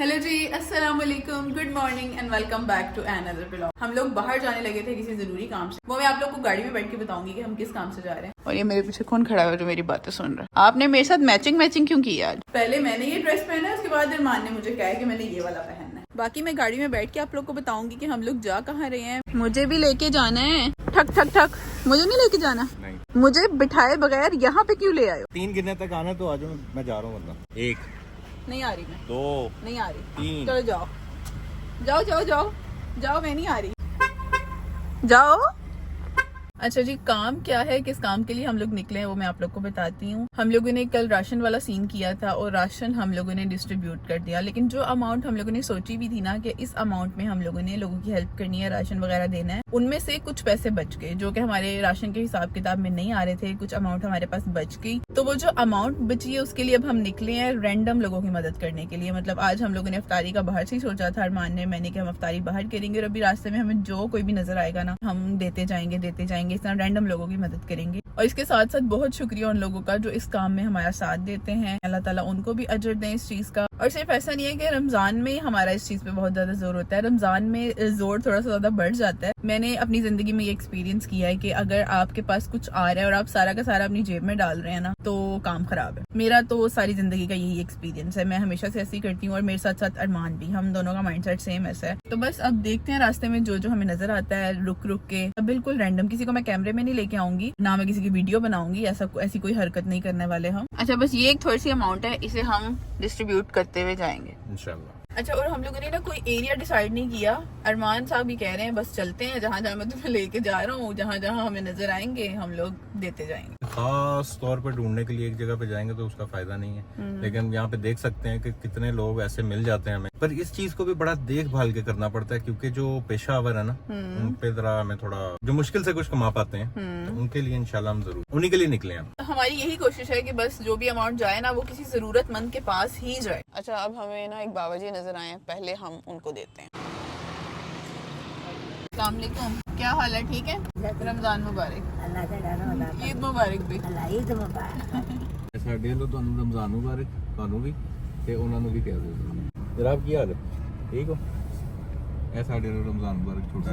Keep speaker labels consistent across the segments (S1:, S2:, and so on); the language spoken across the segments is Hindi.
S1: हेलो जी, अस्सलाम वालेकुम, good morning and welcome back to another vlog. हम लोग बाहर जाने लगे थे किसी जरूरी काम से। वो मैं आप लोग को गाड़ी में बैठ के बताऊंगी कि हम किस काम से जा रहे हैं। और ये मेरे पीछे कौन खड़ा है जो मेरी बातें सुन रहा है? आपने मेरे साथ मैचिंग क्यों की आज? पहले मैंने ये ड्रेस पहना है, उसके बाद इरमान ने मुझे कहा कि मैंने ये वाला पहनना है। बाकी मैं गाड़ी में बैठ के आप लोग को बताऊंगी कि हम लोग जा कहाँ रहे हैं। मुझे भी लेके जाना है। ठक ठक ठक, मुझे नहीं लेके जाना।
S2: नहीं,
S1: मुझे बिठाए बगैर यहाँ पे क्यों ले आए?
S2: 3 गिनने तक आना तो आ जाओ, मैं जा रहा हूँ। मतलब 1
S1: नहीं आ रही मैं,
S2: 2
S1: नहीं आ रही।
S2: 3
S1: चलो जाओ जाओ जाओ जाओ जाओ, मैं नहीं आ रही, जाओ। अच्छा जी, काम क्या है, किस काम के लिए हम लोग निकले हैं वो मैं आप लोग को बताती हूँ। हम लोगों ने कल राशन वाला सीन किया था और राशन हम लोगों ने डिस्ट्रीब्यूट कर दिया, लेकिन जो अमाउंट हम लोगों ने सोची भी थी ना कि इस अमाउंट में हम लोगों ने लोगों की हेल्प करनी है, राशन वगैरह देना है, उनमें से कुछ पैसे बच गए जो कि हमारे राशन के हिसाब किताब में नहीं आ रहे थे। कुछ अमाउंट हमारे पास बच गई, तो वो जो अमाउंट बची है उसके लिए अब हम निकले हैं रैंडम लोगों की मदद करने के लिए। मतलब आज हम लोगों ने अफ्तारी का बाहर से ही सोचा था, अरमान ने मैंने कि हम अफ्तारी बाहर करेंगे और अभी रास्ते में हमें जो कोई भी नजर आएगा ना हम देते जाएंगे इस तरह रैंडम लोगों की मदद करेंगे। और इसके साथ साथ बहुत शुक्रिया उन लोगों का जो इस काम में हमारा साथ देते हैं। अल्लाह ताला उनको भी अजर दें इस चीज का। और सिर्फ ऐसा नहीं है कि रमजान में हमारा इस चीज पे बहुत ज्यादा जोर होता है, रमजान में जोर थोड़ा सा ज्यादा बढ़ जाता है। मैंने अपनी जिंदगी में ये एक्सपीरियंस किया है कि अगर आपके पास कुछ आ रहा है और आप सारा का सारा अपनी जेब में डाल रहे हैं ना तो काम खराब है। मेरा तो सारी जिंदगी का यही एक्सपीरियंस है, मैं हमेशा से ऐसे ही करती हूँ और मेरे साथ साथ अरमान भी, हम दोनों का माइंडसेट सेम ऐसा है। तो बस अब देखते हैं रास्ते में जो जो हमें नजर आता है रुक रुक के, बिल्कुल रैंडम, किसी को मैं कैमरे में नहीं लेके आऊंगी, ना मैं किसी की वीडियो बनाऊंगी, ऐसी कोई हरकत नहीं करने वाले हम। अच्छा, बस ये एक थोड़ी सी अमाउंट है, इसे हम डिस्ट्रीब्यूट करते हुए जाएंगे
S2: इंशाल्लाह।
S1: अच्छा, और हम लोगों ने ना कोई एरिया डिसाइड नहीं किया। अरमान साहब भी कह रहे हैं बस चलते हैं, जहाँ जहाँ मैं तुम्हें लेके जा रहा हूँ, जहाँ जहाँ हमें नजर आएंगे हम लोग देते जाएंगे।
S2: खास तौर पे ढूंढने के लिए एक जगह पे जाएंगे तो उसका फायदा नहीं है, लेकिन यहाँ पे देख सकते हैं कि कितने लोग ऐसे मिल जाते हैं हमें। पर इस चीज को भी बड़ा देखभाल के करना पड़ता है, क्योंकि जो पेशावर है ना उन पे जरा हमें थोड़ा, जो मुश्किल से कुछ कमा पाते हैं तो उनके लिए इंशाल्लाह हम जरूर उन्हीं के लिए निकले हैं।
S1: हमारी यही कोशिश है कि बस जो भी अमाउंट जाए ना वो किसी जरूरतमंद के पास ही जाए। अच्छा, अब हमें ना एक बाबा जी नजर आए हैं, पहले हम उनको देते हैं। अस्सलाम वालेकुम, क्या हाल है? ठीक है, रमजान मुबारक, ईद मुबारक भी।
S2: ਸਾਡੇ ਵੱਲੋਂ ਤੁਹਾਨੂੰ ਰਮਜ਼ਾਨ ਮੁਬਾਰਕ, ਤੁਹਾਨੂੰ ਵੀ ਤੇ ਉਹਨਾਂ ਨੂੰ ਵੀ ਕਹਿ ਦਿਓ। ਜਨਾਬ ਕੀ ਹਾਲ ਹੈ? ਠੀਕ ਹੋ? ਇਹ ਸਾਡੇ ਵੱਲੋਂ रमजान मुबारक छोटा,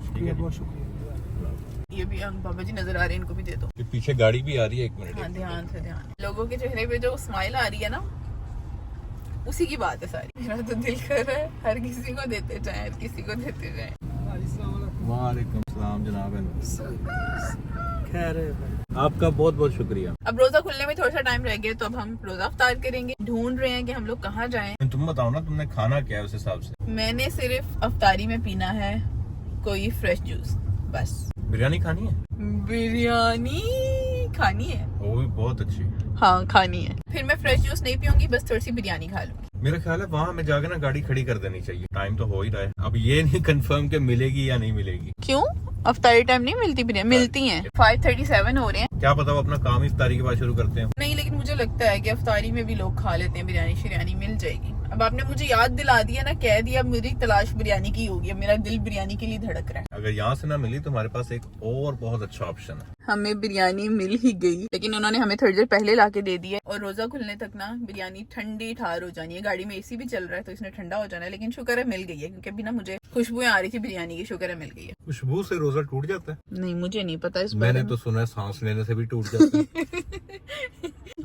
S2: ठीक है, बहुत शुक्रिया।
S1: ये भी हम बाबा जी नजर आ रहे हैं, इनको भी दे दो।
S2: ये पीछे गाड़ी भी आ रही है, 1 मिनट।
S1: हाँ, ध्यान से ध्यान। लोगों के चेहरे पे जो स्माइल आ रही है ना उसी की बात है सारी। मेरा तो दिल कर रहा है हर किसी को देते जाए, हर किसी को देते जाए।
S2: वालेकुम सलाम जनाब, खैर आपका बहुत बहुत शुक्रिया।
S1: अब रोजा खुलने में थोड़ा सा टाइम रह गया, तो अब हम रोजा अफ्तार करेंगे। ढूंढ रहे हैं कि हम लोग कहाँ जाएं।
S2: तुम बताओ ना, तुमने खाना क्या है उस हिसाब से?
S1: मैंने सिर्फ अफ्तारी में पीना है कोई फ्रेश जूस, बस।
S2: बिरयानी खानी है?
S1: बिरयानी खानी है,
S2: वो भी बहुत अच्छी।
S1: हाँ खानी है। फिर मैं फ्रेश जूस नहीं पीऊंगी, बस थोड़ी सी बिरयानी खा लूंगी।
S2: मेरा ख्याल है वहाँ हमें जाकर ना गाड़ी खड़ी कर देनी चाहिए। टाइम तो हो ही रहा है, अब ये नहीं कंफर्म कि मिलेगी या नहीं मिलेगी।
S1: क्यों? अफ्तारी टाइम नहीं मिलती बिरयानी? मिलती हैं। 5:37 हो रहे हैं।
S2: क्या पता वो अपना काम इफ्तारी के बाद शुरू करते हैं।
S1: नहीं, लेकिन मुझे लगता है कि अफ्तारी में भी लोग खा लेते हैं बिरयानी शिरयानी, मिल जाएगी। अब आपने मुझे याद दिला दिया ना, कह दिया, मेरी तलाश बिरयानी की होगी। अब मेरा दिल बिरयानी के लिए धड़क रहा है।
S2: अगर यहाँ से ना मिली तो हमारे पास एक और बहुत अच्छा ऑप्शन है।
S1: हमें बिरयानी मिल ही गई, लेकिन उन्होंने हमें थोड़ी देर पहले ला के दे दी है। और रोजा खुलने तक ना बिरयानी ठंडी ठार हो जानी है। गाड़ी में एसी भी चल रहा है तो इसने ठंडा हो जाना है, लेकिन शुक्र है मिल गई है, क्योंकि अभी ना मुझे खुशबुएं आ रही थी बिरयानी की। शुक्र है मिल गई है।
S2: खुशबू से रोजा टूट जाता है?
S1: नहीं, मुझे नहीं पता इस
S2: मैंने तो सुना है सांस लेने से भी टूट जाता है।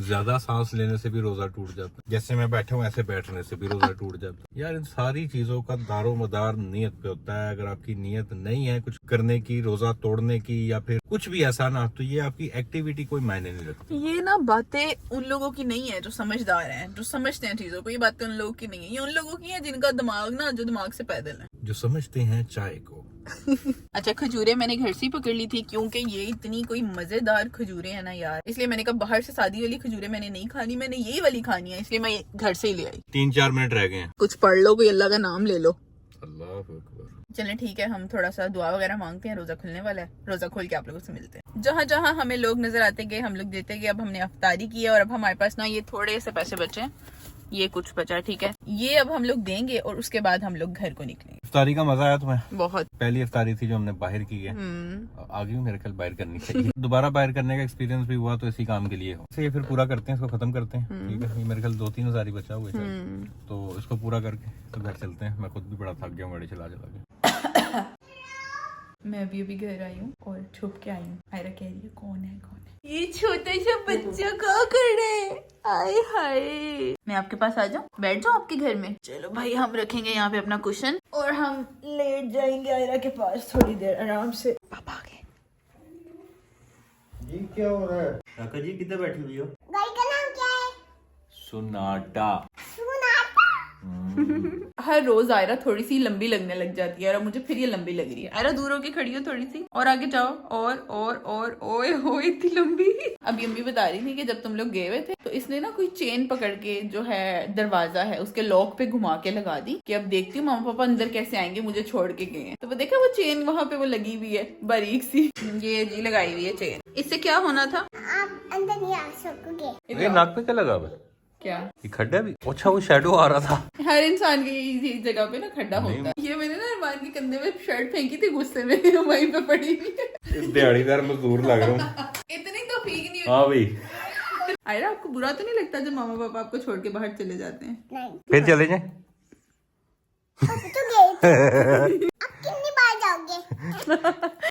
S2: ज्यादा सांस लेने से भी रोजा टूट जाता है। जैसे मैं बैठा हूँ ऐसे बैठने से भी रोजा टूट जाता है। यार इन सारी चीजों का दारो मदार नियत पे होता है। अगर आपकी नियत नहीं है कुछ करने की, रोजा तोड़ने की या फिर कुछ भी ऐसा ना, तो ये आपकी एक्टिविटी कोई मायने नहीं रखती।
S1: ये ना बातें उन लोगों की नहीं है जो समझदार हैं, जो समझते हैं चीजों को। ये बातें उन लोगों की नहीं है, ये उन लोगों की है जिनका दिमाग ना, जो दिमाग से पैदल है,
S2: जो समझते हैं चाय को।
S1: अच्छा, खजूरें मैंने घर से ही पकड़ ली थी, क्योंकि ये इतनी कोई मजेदार खजूरें हैं ना यार, इसलिए मैंने कहा बाहर से सादी वाली खजूरें मैंने नहीं खानी, मैंने यही वाली खानी है, इसलिए मैं घर से ही ले आई।
S2: 3-4 मिनट रह गए हैं।
S1: कुछ पढ़ लो, कोई अल्लाह का नाम ले लो।
S2: अल्लाह अकबर।
S1: चलें ठीक है, हम थोड़ा सा दुआ वगैरह मांगते हैं, रोजा खुलने वाला है। रोजा खोल के आप लोगों से मिलते हैं। जहाँ जहाँ हमें लोग नजर आते गए हम लोग देते गए। अब हमने अफ्तारी की है और अब हमारे पास ना ये थोड़े से पैसे बचे हैं, ये कुछ बचा, ठीक है, ये अब हम लोग देंगे और उसके बाद हम लोग घर को निकलेंगे।
S2: इफ्तारी का मजा आया तुम्हें?
S1: बहुत।
S2: पहली इफ्तारी थी जो हमने बाहर की है, आगे भी मेरे ख्याल बाहर करनी चाहिए। दोबारा बाहर करने का एक्सपीरियंस भी हुआ तो इसी काम के लिए हो। ये फिर पूरा करते हैं, इसको खत्म करते हैं, ठीक है? ये मेरे ख्याल 2-3 हज़ार ही बचा हुआ है, तो इसको पूरा करके तो घर चलते हैं। मैं खुद भी बड़ा थक गया हूँ गाड़ी चला चला के।
S1: मैं अभी घर आई हूँ और छुप के आई हूँ। आयरा कह रही है कौन है कौन है, ये छोटा सा बच्चा क्या कर रहे हैं? आय हाय, मैं आपके पास आ जाऊँ, बैठ जाओ आपके घर में। चलो भाई, हम रखेंगे यहाँ पे अपना कुशन और हम लेट जाएंगे आयरा के पास थोड़ी देर आराम से। पापा आ गए।
S2: ये क्या हो रहा है? काका जी किधर बैठी हुई हो?
S3: गाड़ी का नाम क्या है?
S2: सोनाटा।
S1: हर रोज आयरा थोड़ी सी लंबी लगने लग जाती है और अब मुझे फिर ये लंबी लग रही है। आयरा दूर होके खड़ी हो थोड़ी सी, और आगे जाओ, और ओए हो इतनी लंबी। अब अम्मी बता रही थी कि जब तुम लोग गए हुए थे तो इसने ना कोई चेन पकड़ के जो है दरवाजा है उसके लॉक पे घुमा के लगा दी कि अब देखती हूँ मामा पापा अंदर कैसे आएंगे, मुझे छोड़ के गए हैं। तो वो देखा वो चेन वहाँ पे वो लगी हुई है बारीक सी, ये जी लगाई हुई है चेन। इससे क्या होना था?
S3: आप अंदर नहीं आ सकोगे।
S2: ये नाक पे क्या लगा हुआ है?
S1: क्या
S2: ये खड्डा भी? अच्छा वो शैडो आ रहा था।
S1: हर इंसान के इसी जगह पे ना खड्डा होता है। ये मैंने ना अरमान के कंधे में शर्ट फेंकी थी गुस्से में, वहीं पे पड़ी हुई है।
S2: दिहाड़ीदार मजदूर लग रहा हूँ।
S1: इतनी तो फीक नहीं
S2: हाँ भाई।
S1: आयरा, आपको बुरा तो नहीं लगता जब मामा पापा आपको छोड़ के बाहर चले जाते हैं?
S3: नहीं,
S2: फिर चले जाए।
S3: अब तो गए थे। अब कितनी बार जाओगे?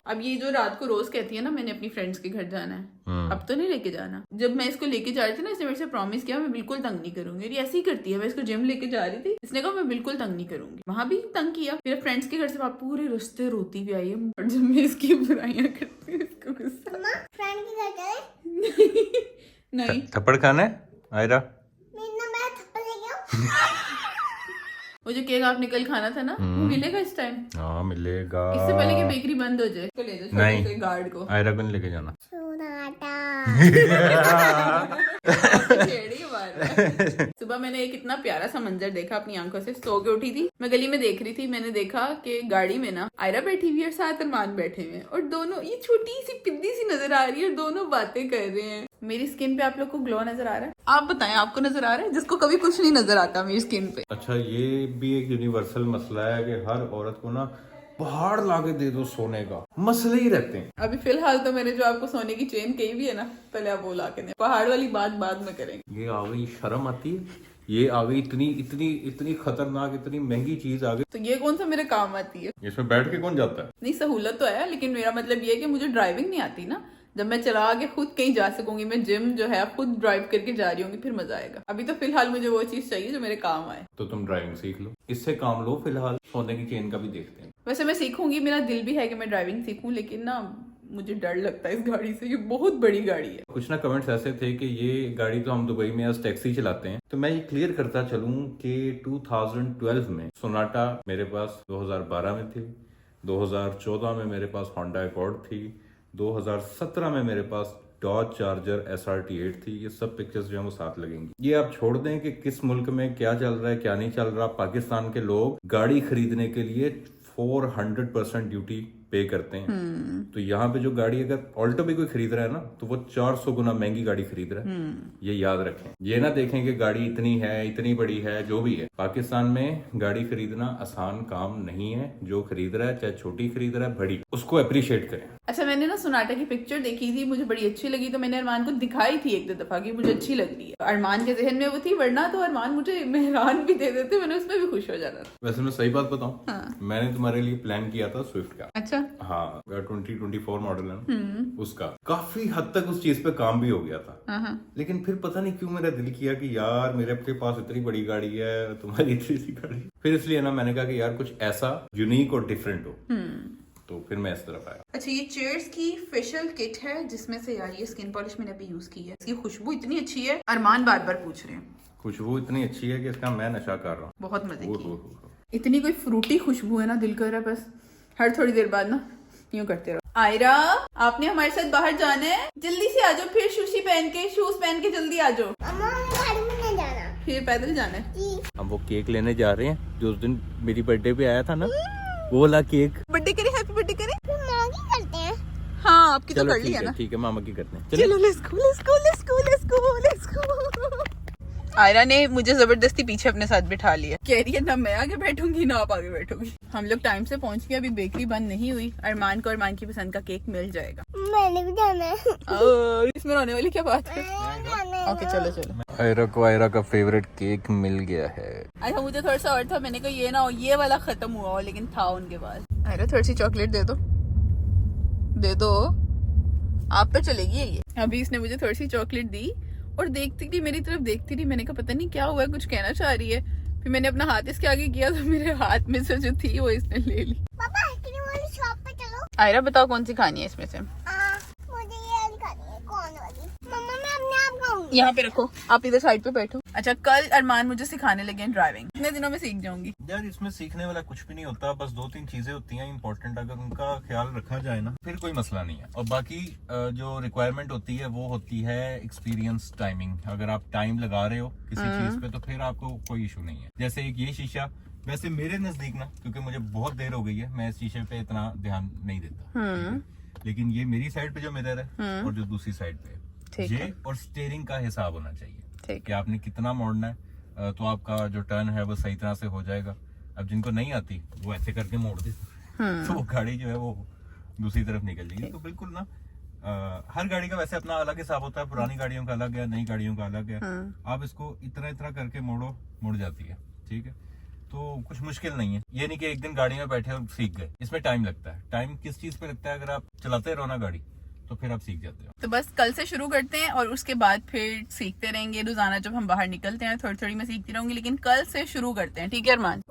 S1: अब ये जो रात को रोज कहती है ना मैंने अपनी फ्रेंड्स के घर जाना है, अब तो नहीं लेके जाना। जब मैं इसको लेके जा रही थी ना, इसने मेरे से प्रॉमिस किया मैं बिल्कुल तंग नहीं करूंगी। और ये ऐसे ही करती है। मैं इसको जिम लेके जा रही थी, इसने कहा मैं बिल्कुल तंग नहीं करूंगी। वहां भी तंग किया। फिर फ्रेंड्स के घर से पूरे रास्ते रोती भी आई है, और जब मैं इसकी बुराइयां करती हूँ इसको गुस्सा।
S3: मम्मा, फ्रेंड के घर चले?
S1: नहीं,
S2: थप्पड़ खाना है आयरा?
S3: मैं थप्पड़ लेके आऊं?
S1: वो जो केक आपने कल खाना था ना, वो मिलेगा इस टाइम?
S2: हाँ मिलेगा।
S1: इससे पहले कि बेकरी बंद हो जाए। तो ले जाओ छोटे से गार्ड को।
S2: आयरा को नहीं लेके जाना।
S3: सोनाटा।
S1: सुबह मैंने एक इतना प्यारा सा मंजर देखा अपनी आंखों से। सो के उठी थी, मैं गली में देख रही थी, मैंने देखा कि गाड़ी में ना आयरा बैठी हुई है और साथ अरमान बैठे हुए हैं, और दोनों ये छोटी सी पिद्दी सी नजर आ रही है और दोनों बातें कर रहे हैं। मेरी स्किन पे आप लोग को ग्लो नजर आ रहा है? आप बताएं, आपको नजर आ रहा है? जिसको कभी कुछ नहीं नजर आता मेरी स्किन पे।
S2: अच्छा, ये भी एक यूनिवर्सल मसला है कि हर औरत को ना पहाड़ लाके दे दो सोने का, मसले ही रहते हैं।
S1: अभी फिलहाल तो मैंने जो आपको सोने की चेन कही भी है ना, पहले आप वो ला के दें। पहाड़ वाली बात बाद में करेंगे।
S2: ये आ गई शर्म आती है, ये आ गई इतनी इतनी इतनी खतरनाक, इतनी महंगी चीज आ गई।
S1: तो ये कौन सा मेरे काम आती है?
S2: इसमें बैठ के कौन जाता है?
S1: नहीं, सहूलत तो है, लेकिन मेरा मतलब ये है कि मुझे ड्राइविंग नहीं आती ना। जब मैं चला के खुद कहीं जा सकूंगी, मैं जिम जो है खुद ड्राइव करके जा रही होंगी, फिर मजा आएगा। अभी तो फिलहाल मुझे वो चीज चाहिए जो मेरे काम आए।
S2: तो तुम ड्राइविंग सीख लो, इससे काम लो। फिलहाल सोने की चेन का भी देखते हैं।
S1: वैसे मैं सीखूंगी, मेरा दिल भी है कि मैं ड्राइविंग सीखूं, लेकिन ना मुझे डर लगता है इस गाड़ी से। ये बहुत बड़ी गाड़ी है।
S2: कुछ ना कमेंट्स ऐसे थे कि ये गाड़ी तो हम दुबई में आज टैक्सी चलाते हैं, तो मैं ये क्लियर करता चलूं कि 2012 में सोनाटा मेरे पास 2012 में थी, 2014 में मेरे पास होंडा अकॉर्ड थी, 2017 में मेरे पास डॉज चार्जर SRT8 थी। ये सब पिक्चर्स जो है वो साथ लगेंगी। ये आप छोड़ दें कि किस मुल्क में क्या चल रहा है क्या नहीं चल रहा। पाकिस्तान के लोग गाड़ी खरीदने के लिए 400% ड्यूटी पे करते हैं। तो यहाँ पे जो गाड़ी अगर ऑल्टो भी कोई खरीद रहा है ना, तो वो 400 गुना महंगी गाड़ी खरीद रहा है। ये याद रखें। ये ना देखें कि गाड़ी इतनी है, इतनी बड़ी है, जो भी है। पाकिस्तान में गाड़ी खरीदना आसान काम नहीं है। जो खरीद रहा है, चाहे छोटी खरीद रहा है, बड़ी, उसको अप्रिशिएट करें।
S1: अच्छा, मैंने ना सोनाटा की पिक्चर देखी थी, मुझे बड़ी अच्छी लगी, तो मैंने अरमान को दिखाई थी 1-2 दफा कि मुझे अच्छी लग रही है। अरमान के जहन में वो थी, वरना तो अरमान मुझे मेहरान भी दे देते, मैंने उसमें भी खुश हो जाना था।
S2: वैसे मैं सही बात बताऊं,
S1: हाँ।
S2: मैंने तुम्हारे लिए प्लान किया था स्विफ्ट का।
S1: अच्छा।
S2: हाँ, 2024 मॉडल है ना, उसका काफी हद तक उस चीज पे काम भी हो गया था। लेकिन फिर पता नहीं क्यों मेरा दिल किया कि यार मेरे के पास इतनी बड़ी गाड़ी है, तुम्हारी इतनी सी गाड़ी। फिर इसलिए ना मैंने कहा कि यार कुछ ऐसा यूनिक और डिफरेंट हो, तो फिर मैं इस तरफ आया।
S1: अच्छा, ये चेयर्स की फेशियल किट है, जिसमें से यार ये स्किन पॉलिश मैंने अभी यूज की है। इसकी खुशबू इतनी अच्छी है, अरमान बार बार पूछ रहे हैं।
S2: खुशबू इतनी अच्छी है कि इसका मैं नशा कर रहा हूँ।
S1: बहुत मजे की।
S2: हूँ।
S1: इतनी कोई फ्रूटी खुशबू है ना, दिल कर रहा है बस हर थोड़ी देर बाद ना यूं करते रहो। आयरा, आपने हमारे साथ बाहर जाना है, जल्दी से आ जाओ। फिर शूज पहन के जल्दी आ जाओ।
S3: अम्मा, गाड़ी में नहीं जाना।
S1: फिर पैदल जाना है।
S2: हम वो केक लेने जा रहे हैं जो उस दिन मेरी बर्थडे पे आया था ना, वो वाला केक।
S1: बर्थडे करे, हैप्पी बर्थडे करे।
S3: फिर माँ की करते हैं।
S1: हाँ, आपकी तो
S2: चलो
S1: कर लिया ना।
S2: ठीक है, मामा की करते हैं।
S1: चलो लेट्स गो। आयरा ने मुझे जबरदस्ती पीछे अपने साथ बिठा लिया। कह रही है ना मैं आगे बैठूंगी ना आप आगे बैठोगी। हम लोग टाइम से पहुंच गए, अभी बेकरी बंद नहीं हुई। अरमान को अरमान की पसंद का केक मिल जाएगा।
S3: मैंने भी जाना है।
S1: इसमें रोने वाली क्या बात है? ओके चलो चलो।
S2: आयरा को आयरा का फेवरेट केक मिल गया है।
S1: अच्छा मुझे थोड़ा सा और था, मैंने कहा ये ना हो ये वाला खत्म हुआ हो, लेकिन था उनके पास। अरे थोड़ी सी चॉकलेट दे दो, दे दो, आप पे चलेगी ये। अभी इसने मुझे थोड़ी सी चॉकलेट दी और देखती रही, मेरी तरफ देखती रही। मैंने कहा पता नहीं क्या हुआ है, कुछ कहना चाह रही है। फिर मैंने अपना हाथ इसके आगे किया तो मेरे हाथ में से जो थी वो इसने ले ली।
S3: पापा आइसक्रीम वाली शॉप पे चलो।
S1: आयरा बताओ कौन सी खानी है इसमें से?
S3: मुझे ये वाली खानी है। कौन वाली? मम्मा मैं अपने आप खाऊंगी।
S1: यहाँ पे रखो, आप इधर साइड पे बैठो। अच्छा कल अरमान मुझे सिखाने लगे हैं ड्राइविंग, कितने दिनों में सीख जाऊंगी?
S2: यार इसमें सीखने वाला कुछ भी नहीं होता, बस 2-3 चीजें होती हैं इंपॉर्टेंट, अगर उनका ख्याल रखा जाए ना फिर कोई मसला नहीं है। और बाकी जो रिक्वायरमेंट होती है वो होती है एक्सपीरियंस टाइमिंग। अगर आप टाइम लगा रहे हो किसी चीज पे तो फिर आपको कोई इशू नहीं है। जैसे एक ये शीशा, वैसे मेरे नजदीक ना, क्योंकि मुझे बहुत देर हो गई है, मैं इस शीशे पे इतना ध्यान नहीं देता, लेकिन ये मेरी साइड पे जो मिरर है और जो दूसरी साइड पे
S1: ठीक
S2: ये
S1: है।
S2: और स्टीयरिंग का हिसाब होना चाहिए
S1: ठीक
S2: कि आपने कितना मोड़ना है, तो आपका जो टर्न है वो सही तरह से हो जाएगा। अब जिनको नहीं आती वो ऐसे करके मोड़ दे तो वो गाड़ी जो है वो दूसरी तरफ निकल जाएगी। तो बिल्कुल ना हर गाड़ी का वैसे अपना अलग हिसाब होता है, पुरानी गाड़ियों का अलग है, नई गाड़ियों का अलग है। आप इसको इतना इतना करके मोड़ो, मुड़ जाती है। ठीक है, तो कुछ मुश्किल नहीं है। ये नहीं कि एक दिन गाड़ी में बैठे और सीख गए, इसमें टाइम लगता है। टाइम किस चीज पे लगता है? अगर आप चलाते रहो ना गाड़ी तो फिर आप सीख जाते हो।
S1: तो बस कल से शुरू करते हैं और उसके बाद फिर सीखते रहेंगे रोजाना। जब हम बाहर निकलते हैं थोड़ी थोड़ी मैं सीखती रहूंगी, लेकिन कल से शुरू करते हैं। ठीक है अरमान?